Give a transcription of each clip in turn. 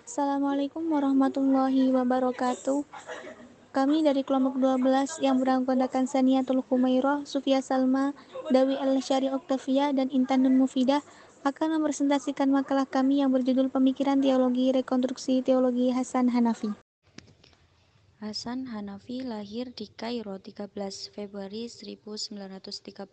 Assalamualaikum warahmatullahi wabarakatuh. Kami dari kelompok 12 yang beranggotakan Saniatul Khumairah, Sufia Salma, Dawi Al-Syari Oktavia, dan Intan Nun Mufidah akan mempresentasikan makalah kami yang berjudul Pemikiran Teologi Rekonstruksi Teologi Hasan Hanafi. Hasan Hanafi lahir di Kairo 13 Februari 1935.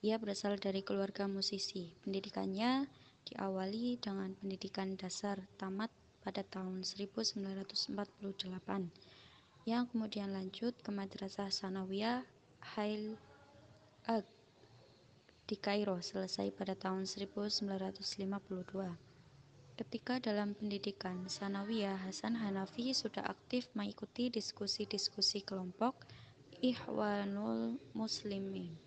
Ia berasal dari keluarga musisi. Pendidikannya diawali dengan pendidikan dasar tamat pada tahun 1948, yang kemudian lanjut ke Madrasah Sanawiyah Hail Ag di Kairo selesai pada tahun 1952. Ketika dalam pendidikan sanawiyah, Hasan Hanafi sudah aktif mengikuti diskusi-diskusi kelompok Ikhwanul Muslimin,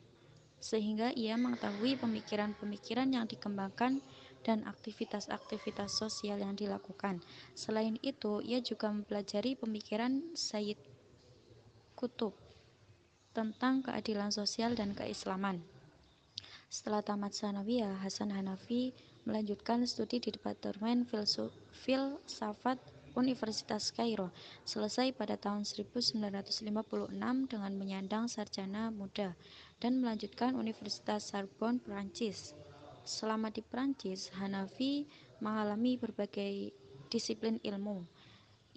sehingga ia mengetahui pemikiran-pemikiran yang dikembangkan dan aktivitas-aktivitas sosial yang dilakukan. Selain itu, ia juga mempelajari pemikiran Sayyid Qutb tentang keadilan sosial dan keislaman. Setelah tamat sanawiyah, Hasan Hanafi melanjutkan studi di Departemen Filsafat Universitas Kairo, selesai pada tahun 1956 dengan menyandang sarjana muda, dan melanjutkan Universitas Sorbonne, Prancis. Selama di Prancis, Hanafi mengalami berbagai disiplin ilmu.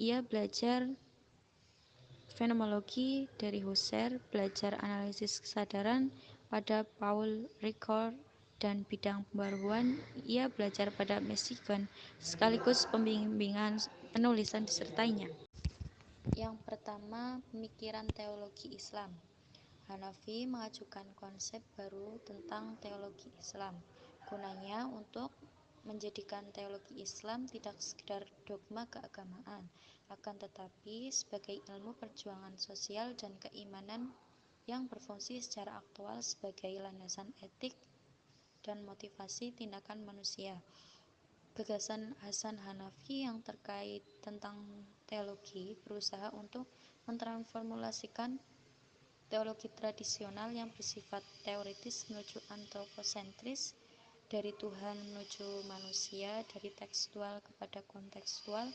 Ia belajar fenomenologi dari Husserl, belajar analisis kesadaran pada Paul Ricoeur, dan bidang pembaruan ia belajar pada Michigan, sekaligus pembimbingan penulisan disertainya. Yang pertama, pemikiran teologi Islam. Hanafi mengajukan konsep baru tentang teologi Islam, gunanya untuk menjadikan teologi Islam tidak sekedar dogma keagamaan, akan tetapi sebagai ilmu perjuangan sosial dan keimanan yang berfungsi secara aktual sebagai landasan etik dan motivasi tindakan manusia. Gagasan Hasan Hanafi yang terkait tentang teologi berusaha untuk mentransformulasikan teologi tradisional yang bersifat teoritis menuju antroposentris, dari Tuhan menuju manusia, dari tekstual kepada kontekstual,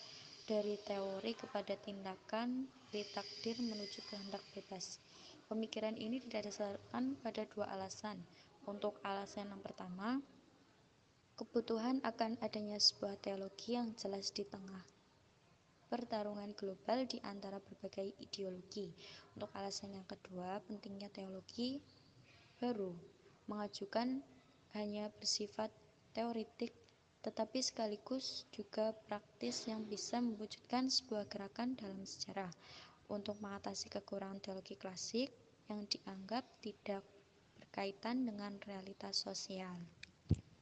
dari teori kepada tindakan, dari takdir menuju kehendak bebas. Pemikiran ini didasarkan pada dua alasan. Untuk alasan yang pertama, kebutuhan akan adanya sebuah teologi yang jelas di tengah pertarungan global di antara berbagai ideologi. Untuk alasan yang kedua, pentingnya teologi baru mengajukan hanya bersifat teoritik tetapi sekaligus juga praktis yang bisa mewujudkan sebuah gerakan dalam sejarah untuk mengatasi kekurangan teologi klasik yang dianggap tidak berkaitan dengan realitas sosial.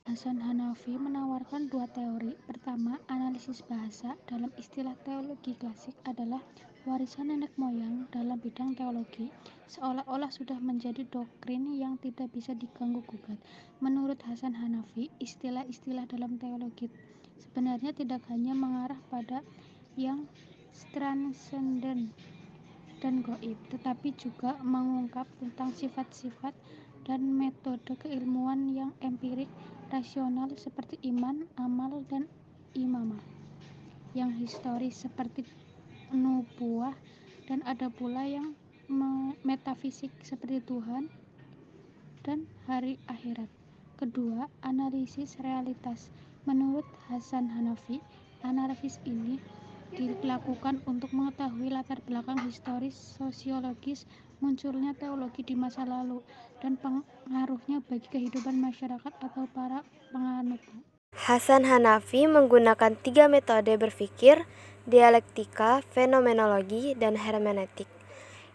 Hasan Hanafi menawarkan dua teori. Pertama, analisis bahasa dalam istilah teologi klasik adalah warisan nenek moyang dalam bidang teologi, seolah-olah sudah menjadi doktrin yang tidak bisa diganggu-gugat. Menurut Hasan Hanafi, istilah-istilah dalam teologi sebenarnya tidak hanya mengarah pada yang transenden dan gaib, tetapi juga mengungkap tentang sifat-sifat dan metode keilmuan yang empirik, rasional seperti iman, amal, dan imamah, yang historis seperti nubuah, dan ada pula yang metafisik seperti Tuhan dan hari akhirat. Kedua, analisis realitas. Menurut Hasan Hanafi, analisis ini dilakukan untuk mengetahui latar belakang historis, sosiologis munculnya teologi di masa lalu, dan pengaruhnya bagi kehidupan masyarakat atau para penganutnya. Hasan Hanafi menggunakan 3 metode berpikir: dialektika, fenomenologi, dan hermeneutik.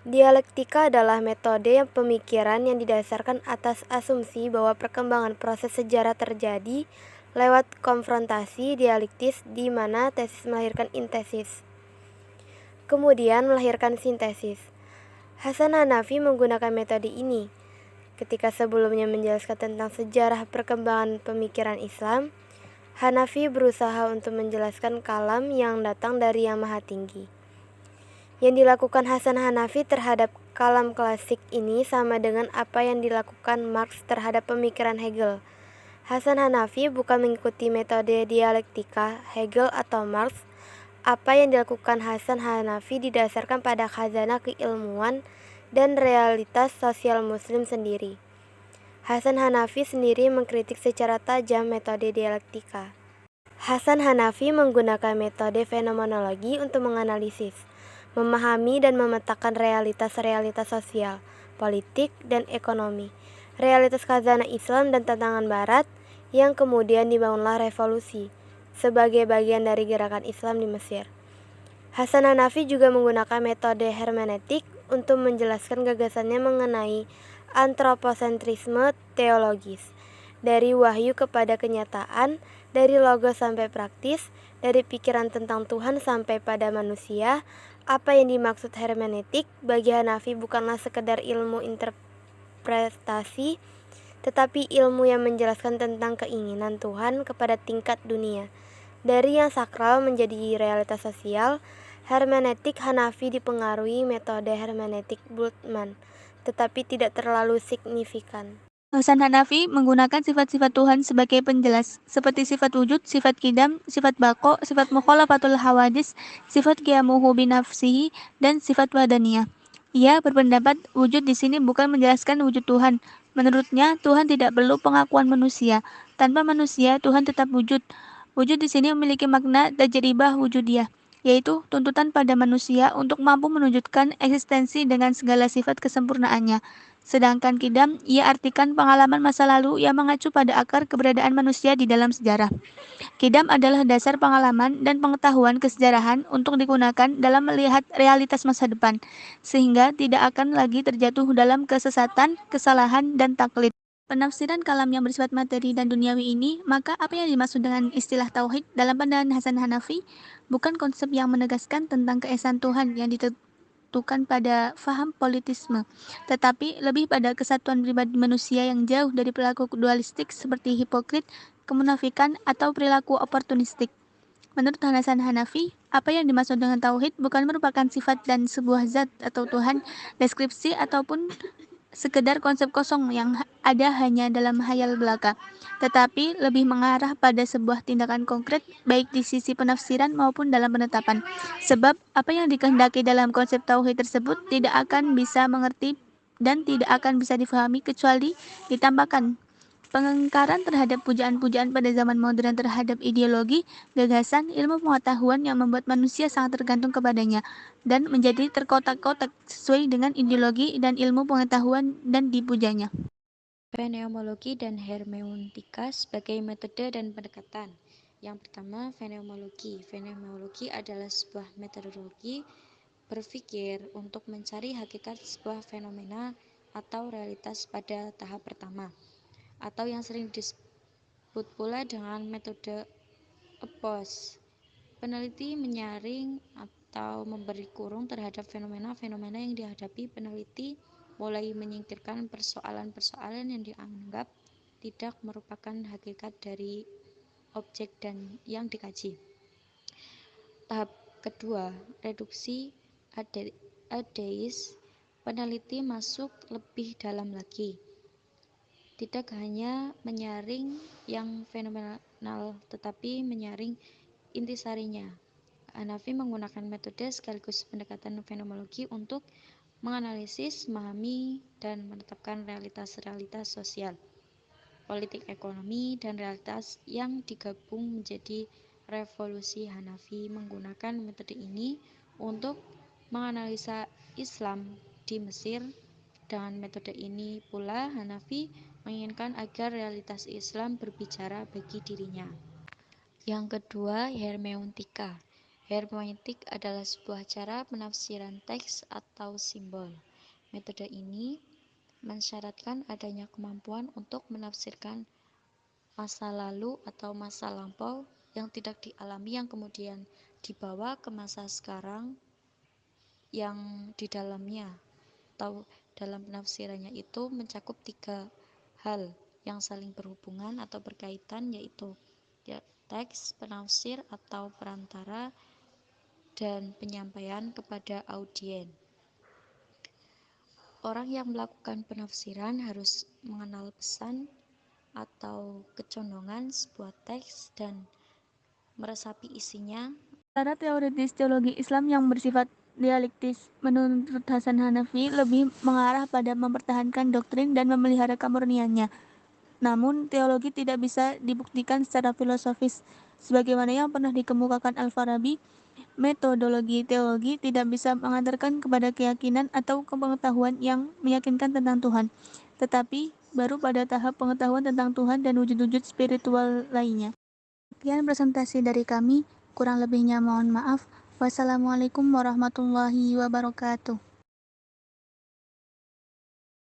Dialektika adalah metode pemikiran yang didasarkan atas asumsi bahwa perkembangan proses sejarah terjadi lewat konfrontasi dialektis di mana tesis melahirkan antesis, kemudian melahirkan sintesis. Hasan Hanafi menggunakan metode ini ketika sebelumnya menjelaskan tentang sejarah perkembangan pemikiran Islam. Hanafi berusaha untuk menjelaskan kalam yang datang dari Yang Maha Tinggi. Yang dilakukan Hasan Hanafi terhadap kalam klasik ini sama dengan apa yang dilakukan Marx terhadap pemikiran Hegel. Hasan Hanafi bukan mengikuti metode dialektika Hegel atau Marx. Apa yang dilakukan Hasan Hanafi didasarkan pada khazanah keilmuan dan realitas sosial Muslim sendiri. Hasan Hanafi sendiri mengkritik secara tajam metode dialektika. Hasan Hanafi menggunakan metode fenomenologi untuk menganalisis, memahami dan memetakan realitas-realitas sosial, politik, dan ekonomi, realitas khazanah Islam dan tantangan Barat, yang kemudian dibangunlah revolusi sebagai bagian dari gerakan Islam di Mesir. Hasan Hanafi juga menggunakan metode hermeneutik untuk menjelaskan gagasannya mengenai antroposentrisme teologis, dari wahyu kepada kenyataan, dari logos sampai praktis, dari pikiran tentang Tuhan sampai pada manusia. Apa yang dimaksud hermeneutik bagi Hanafi bukanlah sekedar ilmu interpretasi, tetapi ilmu yang menjelaskan tentang keinginan Tuhan kepada tingkat dunia. Dari yang sakral menjadi realitas sosial, hermeneutik Hanafi dipengaruhi metode hermeneutik Bultmann, tetapi tidak terlalu signifikan. Hasan Hanafi menggunakan sifat-sifat Tuhan sebagai penjelas, seperti sifat wujud, sifat qidam, sifat baqo, sifat mukhalafatul hawadis, sifat qiyamuhu binafsihi, dan sifat wadaniyah. Ia berpendapat wujud di sini bukan menjelaskan wujud Tuhan. Menurutnya, Tuhan tidak perlu pengakuan manusia. Tanpa manusia, Tuhan tetap wujud. Wujud di sini memiliki makna tajribah wujudiyah, yaitu tuntutan pada manusia untuk mampu menunjukkan eksistensi dengan segala sifat kesempurnaannya. Sedangkan qidam, ia artikan pengalaman masa lalu yang mengacu pada akar keberadaan manusia di dalam sejarah. Qidam adalah dasar pengalaman dan pengetahuan kesejarahan untuk digunakan dalam melihat realitas masa depan, sehingga tidak akan lagi terjatuh dalam kesesatan, kesalahan, dan taklid. Penafsiran kalam yang bersifat materi dan duniawi ini, maka apa yang dimaksud dengan istilah tauhid dalam pandangan Hasan Hanafi bukan konsep yang menegaskan tentang keesaan Tuhan yang ditentukan pada faham politisme, tetapi lebih pada kesatuan pribadi manusia yang jauh dari perilaku dualistik seperti hipokrit, kemunafikan, atau perilaku oportunistik. Menurut Hasan Hanafi, apa yang dimaksud dengan tauhid bukan merupakan sifat dan sebuah zat atau Tuhan, deskripsi, ataupun sekedar konsep kosong yang ada hanya dalam hayal belaka, tetapi lebih mengarah pada sebuah tindakan konkret baik di sisi penafsiran maupun dalam penetapan. Sebab apa yang dikehendaki dalam konsep tauhid tersebut tidak akan bisa mengerti dan tidak akan bisa difahami kecuali ditambahkan pengingkaran terhadap pujaan-pujaan pada zaman modern terhadap ideologi, gagasan, ilmu pengetahuan yang membuat manusia sangat tergantung kepadanya dan menjadi terkotak-kotak sesuai dengan ideologi dan ilmu pengetahuan dan dipujanya. Fenomenologi dan hermeneutika sebagai metode dan pendekatan. Yang pertama, fenomenologi. Fenomenologi adalah sebuah metodologi berpikir untuk mencari hakikat sebuah fenomena atau realitas pada tahap pertama, atau yang sering disebut pula dengan metode EPOS. Peneliti menyaring atau memberi kurung terhadap fenomena-fenomena yang dihadapi. Peneliti mulai menyingkirkan persoalan-persoalan yang dianggap tidak merupakan hakikat dari objek dan yang dikaji. Tahap kedua, reduksi adeis. Peneliti masuk lebih dalam lagi, tidak hanya menyaring yang fenomenal tetapi menyaring intisarinya. Hanafi menggunakan metode sekaligus pendekatan fenomenologi untuk menganalisis, memahami, dan menetapkan realitas-realitas sosial, politik, ekonomi, dan realitas yang digabung menjadi revolusi. Hanafi menggunakan metode ini untuk menganalisa Islam di Mesir. Dengan metode ini pula Hanafi menginginkan agar realitas Islam berbicara bagi dirinya. Yang kedua, hermeneutika. Hermeneutik adalah sebuah cara penafsiran teks atau simbol. Metode ini mensyaratkan adanya kemampuan untuk menafsirkan masa lalu atau masa lampau yang tidak dialami yang kemudian dibawa ke masa sekarang yang di dalamnya, atau dalam penafsirannya itu mencakup tiga hal yang saling berhubungan atau berkaitan, yaitu teks, penafsir atau perantara, dan penyampaian kepada audien. Orang yang melakukan penafsiran harus mengenal pesan atau kecondongan sebuah teks dan meresapi isinya. Cara teoritis teologi Islam yang bersifat dialektis menurut Hasan Hanafi lebih mengarah pada mempertahankan doktrin dan memelihara kemurniannya. Namun, teologi tidak bisa dibuktikan secara filosofis. Sebagaimana yang pernah dikemukakan Al-Farabi, metodologi teologi tidak bisa mengantarkan kepada keyakinan atau pengetahuan yang meyakinkan tentang Tuhan, tetapi baru pada tahap pengetahuan tentang Tuhan dan wujud-wujud spiritual lainnya. Sekian presentasi dari kami, kurang lebihnya mohon maaf. Wassalamualaikum warahmatullahi wabarakatuh.